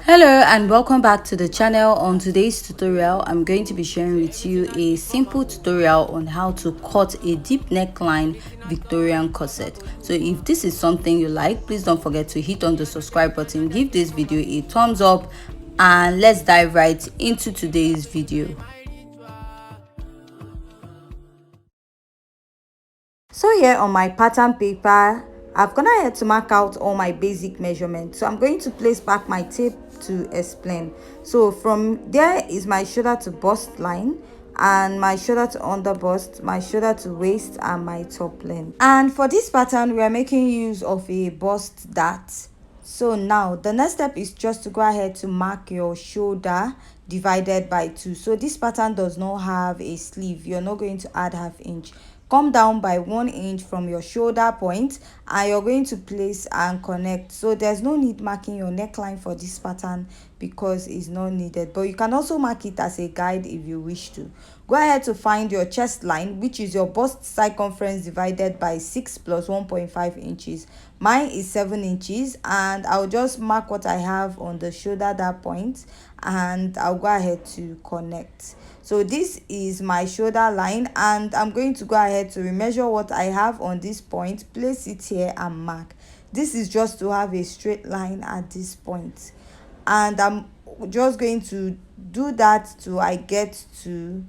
Hello and welcome back to the channel. On today's tutorial, I'm going to be sharing with you a simple tutorial on how to cut a deep neckline Victorian corset. So if this is something you like, please don't forget to hit on the subscribe button, give this video a thumbs up, and let's dive right into today's video. So here on my pattern paper, I've gone ahead to mark out all my basic measurements. So I'm going to place back my tape to explain. So from there is my shoulder to bust line, and my shoulder to under bust, my shoulder to waist, and my top length. And for this pattern, we are making use of a bust dart. So now the next step is just to go ahead to mark your shoulder divided by 2. So this pattern does not have a sleeve. You're not going to add ½ inch. Come down by 1 inch from your shoulder point, and you're going to place and connect. So there's no need marking your neckline for this pattern because it's not needed, but you can also mark it as a guide if you wish to. Go ahead to find your chest line, which is your bust circumference divided by 6 plus 1.5 inches. Mine is 7 inches, and I'll just mark what I have on the shoulder, that point, and I'll go ahead to connect. So this is my shoulder line, and I'm going to go ahead to remeasure what I have on this point, place it here and mark. This is just to have a straight line at this point, and I'm just going to do that till I get to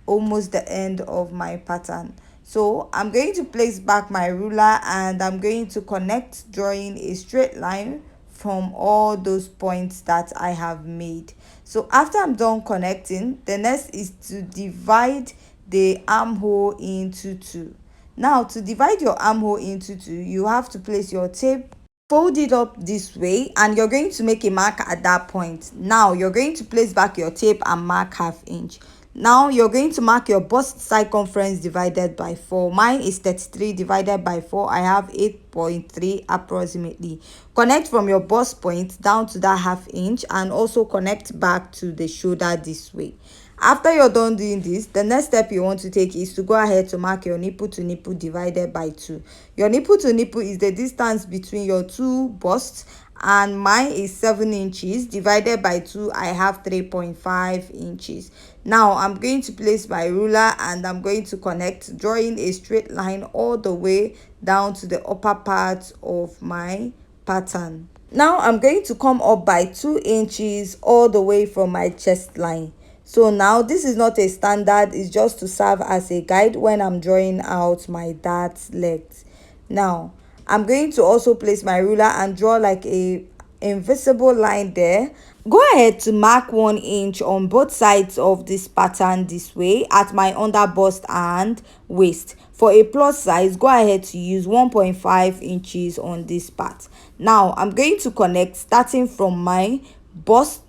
almost the end of my pattern. So I'm going to place back my ruler, and I'm going to connect, drawing a straight line from all those points that I have made. So after I'm done connecting, the next is to divide the armhole into 2. Now to divide your armhole into 2, you have to place your tape, fold it up this way, and you're going to make a mark at that point. Now you're going to place back your tape and mark ½ inch. Now you're going to mark your bust circumference divided by 4. Mine is 33 divided by 4. I have 8.3 approximately. Connect from your bust point down to that ½ inch, and also connect back to the shoulder this way. After you're done doing this, the next step you want to take is to go ahead to mark your nipple to nipple divided by 2. Your nipple to nipple is the distance between your two busts, and mine is 7 inches divided by 2. I have 3.5 inches. Now I'm going to place my ruler, and I'm going to connect, drawing a straight line all the way down to the upper part of my pattern. Now I'm going to come up by 2 inches all the way from my chest line. So now this is not a standard, it's just to serve as a guide when I'm drawing out my dart legs. Now I'm going to also place my ruler and draw like a invisible line there. Go ahead to mark 1 inch on both sides of this pattern this way at my under bust and waist. For a plus size, go ahead to use 1.5 inches on this part. Now I'm going to connect starting from my bust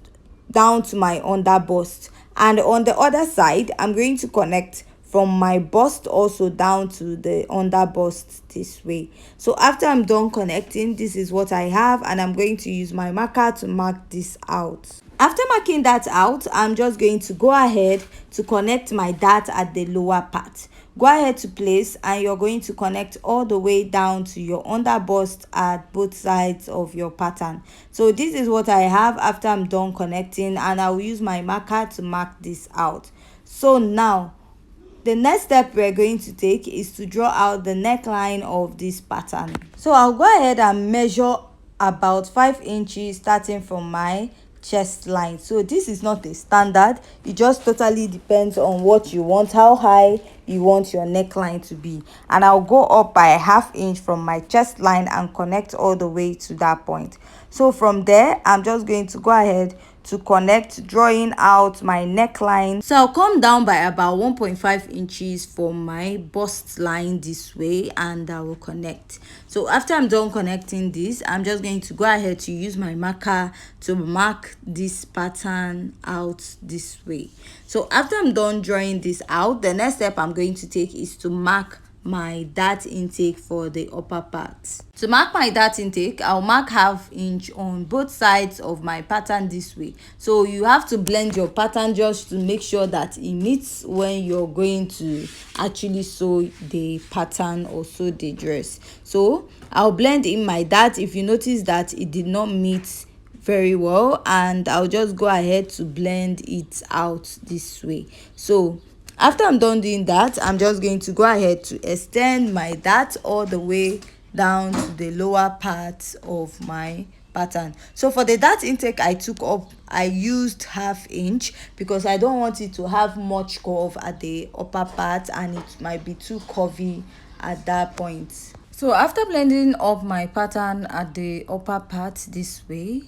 down to my under bust, and on the other side I'm going to connect from my bust also down to the under bust this way. So after I'm done connecting, this is what I have, and I'm going to use my marker to mark this out. After marking that out, I'm just going to go ahead to connect my dart at the lower part. Go ahead to place, and you're going to connect all the way down to your under bust at both sides of your pattern. So this is what I have after I'm done connecting, and I'll use my marker to mark this out. So now the next step we're going to take is to draw out the neckline of this pattern. So I'll go ahead and measure about 5 inches starting from my chest line. So this is not a standard, it just totally depends on what you want, how high you want your neckline to be. And I'll go up by ½ inch from my chest line and connect all the way to that point. So from there, I'm just going to go ahead to connect, drawing out my neckline. So I'll come down by about 1.5 inches for my bust line this way, and I will connect. So after I'm done connecting this, I'm just going to go ahead to use my marker to mark this pattern out this way. So after I'm done drawing this out, the next step I'm going to take is to mark my dart intake for the upper part. To mark my dart intake, I'll mark ½ inch on both sides of my pattern this way. So you have to blend your pattern just to make sure that it meets when you're going to actually sew the pattern or sew the dress. So I'll blend in my dart. If you notice that it did not meet very well, and I'll just go ahead to blend it out this way. So after I'm done doing that, I'm just going to go ahead to extend my dart all the way down to the lower part of my pattern. So for the dart intake I used 1/2 inch because I don't want it to have much curve at the upper part, and it might be too curvy at that point. So after blending up my pattern at the upper part this way,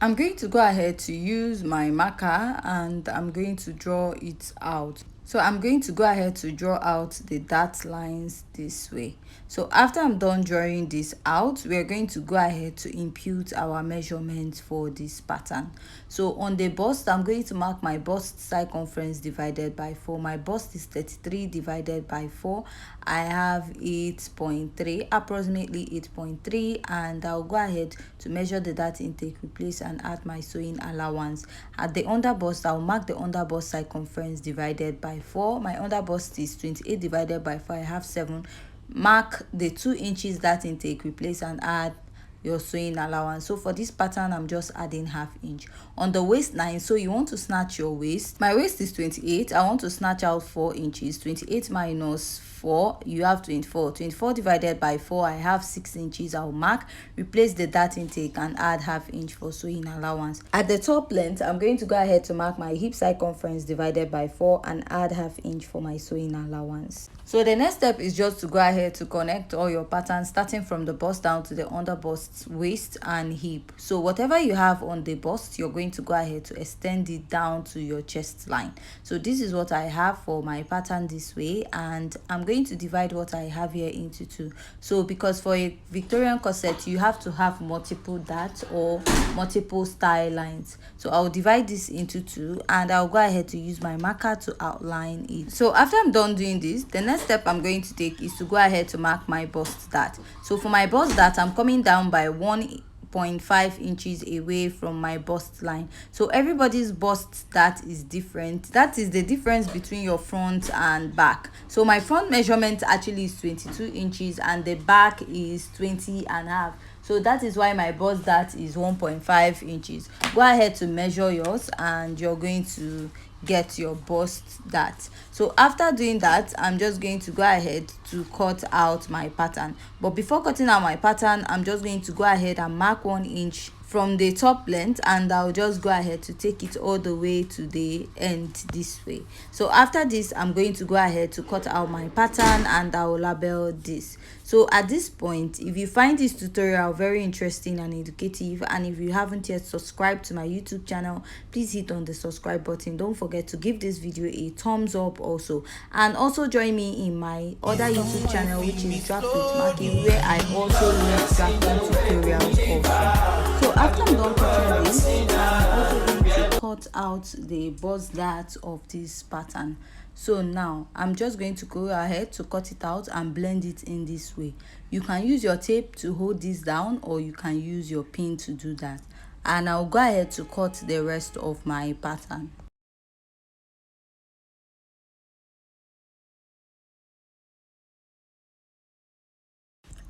I'm going to go ahead to use my marker and I'm going to draw it out. So I'm going to go ahead to draw out the dart lines this way. So after I'm done drawing this out, we are going to go ahead to impute our measurements for this pattern. So on the bust, I'm going to mark my bust circumference divided by 4. My bust is 33 divided by 4. I have 8.3, approximately 8.3, and I'll go ahead to measure the dart intake, replace and add my sewing allowance. At the under bust, I'll mark the under bust circumference divided by 4. My under bust is 28 divided by 4. I have 7. Mark the 2 inches dart intake, replace and add your sewing allowance. So for this pattern, I'm just adding 1/2 inch. On the waistline, so you want to snatch your waist. My waist is 28. I want to snatch out 4 inches. 28 minus 4, you have 24. 24 divided by 4, I have 6 inches. I'll mark, replace the dart intake and add 1/2 inch for sewing allowance. At the top length, I'm going to go ahead to mark my hip circumference divided by 4 and add 1/2 inch for my sewing allowance. So the next step is just to go ahead to connect all your patterns, starting from the bust down to the under bust, waist and hip. So whatever you have on the bust, you're going to go ahead to extend it down to your chest line. So this is what I have for my pattern this way, and I'm going to divide what I have here into 2. So because for a Victorian corset, you have to have multiple darts or multiple style lines. So I'll divide this into 2 and I'll go ahead to use my marker to outline it. So after I'm done doing this, the next step I'm going to take is to go ahead to mark my bust dart. So for my bust dart, I'm coming down by 1.5 inches away from my bust line. So everybody's bust dart is different. That is the difference between your front and back. So my front measurement actually is 22 inches and the back is 20.5. So that is why my bust dart is 1.5 inches. Go ahead to measure yours and you're going to get your bust dart. So after doing that, I'm just going to go ahead to cut out my pattern. But before cutting out my pattern, I'm just going to go ahead and mark 1 inch from the top length, and I'll just go ahead to take it all the way to the end this way. So after this, I'm going to go ahead to cut out my pattern and I'll label this. So at this point, if you find this tutorial very interesting and educative, and if you haven't yet subscribed to my YouTube channel, please hit on the subscribe button. Don't forget to give this video a thumbs up also, and also join me in my other YouTube channel, which is Draft with Marking, where I also make drafting tutorials also. So after I'm done cutting this, I'm also going to cut out the bust dart of this pattern. So now I'm just going to go ahead to cut it out and blend it in this way. You can use your tape to hold this down, or you can use your pin to do that. And I'll go ahead to cut the rest of my pattern.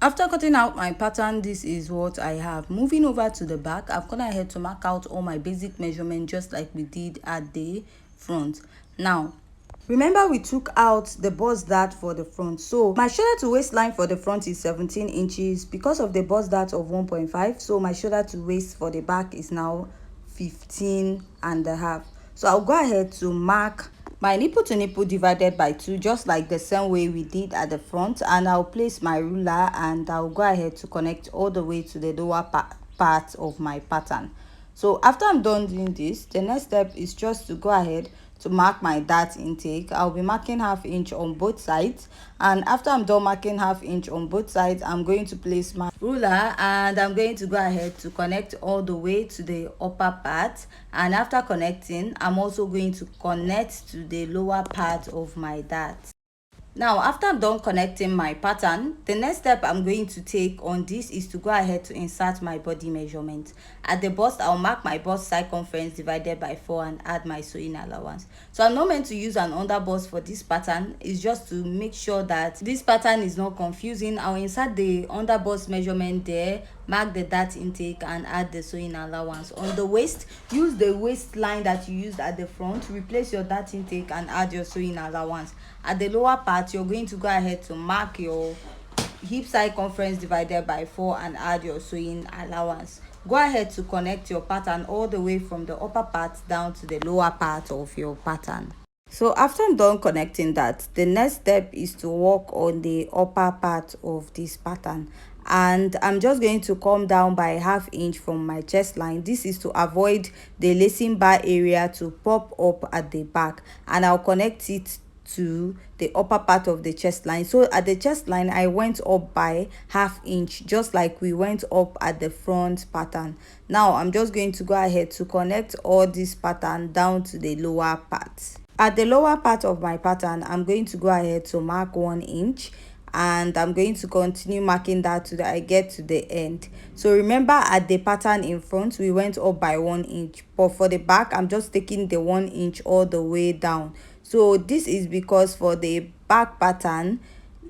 After cutting out my pattern, this is what I have. Moving over to the back, I've gone ahead to mark out all my basic measurements just like we did at the front. Now, remember we took out the bust dart for the front. So my shoulder to waistline for the front is 17 inches because of the bust dart of 1.5. So my shoulder to waist for the back is now 15.5. So I'll go ahead to mark my nipple to nipple divided by 2, just like the same way we did at the front, and I'll place my ruler and I'll go ahead to connect all the way to the lower part of my pattern. So after I'm done doing this, the next step is just to go ahead to mark my dart intake. I'll be marking 1/2 inch on both sides, and after I'm done marking 1/2 inch on both sides, I'm going to place my ruler and I'm going to go ahead to connect all the way to the upper part. And after connecting, I'm also going to connect to the lower part of my dart. Now, after I'm done connecting my pattern, the next step I'm going to take on this is to go ahead to insert my body measurement. At the bust, I'll mark my bust circumference divided by 4 and add my sewing allowance. So I'm not meant to use an under bust for this pattern. It's just to make sure that this pattern is not confusing. I'll insert the under bust measurement there mark the dart intake and add the sewing allowance. On the waist, use the waistline that you used at the front, replace your dart intake and add your sewing allowance. At the lower part, you're going to go ahead to mark your hip circumference divided by 4 and add your sewing allowance. Go ahead to connect your pattern all the way from the upper part down to the lower part of your pattern. So after I'm done connecting that, the next step is to work on the upper part of this pattern, and I'm just going to come down by ½ inch from my chest line. This is to avoid the lacing bar area to pop up at the back, and I'll connect it to the upper part of the chest line. So at the chest line, I went up by ½ inch, just like we went up at the front pattern. Now I'm just going to go ahead to connect all this pattern down to the lower part. At the lower part of my pattern, I'm going to go ahead to mark 1 inch, and I'm going to continue marking that till I get to the end. So remember, at the pattern in front we went up by 1 inch, but for the back I'm just taking the 1 inch all the way down. So this is because for the back pattern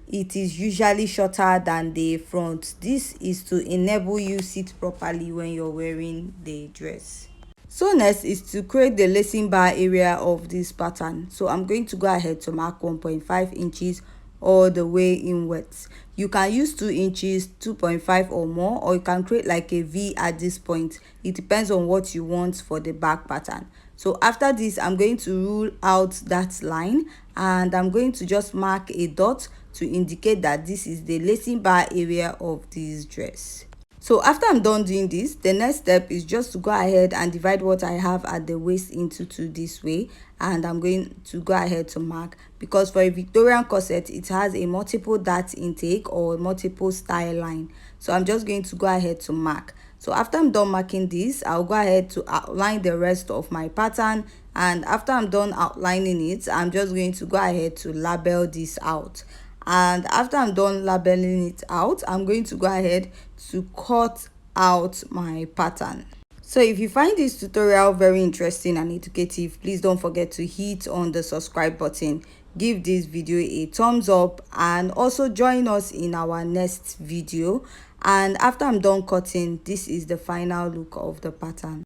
it is usually shorter than the front. This is to enable you sit properly when you're wearing the dress. So next is to create the lacing bar area of this pattern. So I'm going to go ahead to mark 1.5 inches all the way inwards. You can use 2 inches, 2.5 or more, or you can create like a V at this point. It depends on what you want for the back pattern. So after this, I'm going to rule out that line, and I'm going to just mark a dot to indicate that this is the lacing bar area of this dress. So after I'm done doing this, the next step is just to go ahead and divide what I have at the waist into 2 this way, and I'm going to go ahead to mark, because for a Victorian corset it has a multiple dart intake or multiple style line. So I'm just going to go ahead to mark. So after I'm done marking this, I'll go ahead to outline the rest of my pattern, and after I'm done outlining it, I'm just going to go ahead to label this out. And after I'm done labeling it out, I'm going to go ahead to cut out my pattern. So if you find this tutorial very interesting and educative, please don't forget to hit on the subscribe button, give this video a thumbs up, and also join us in our next video. And after I'm done cutting, this is the final look of the pattern.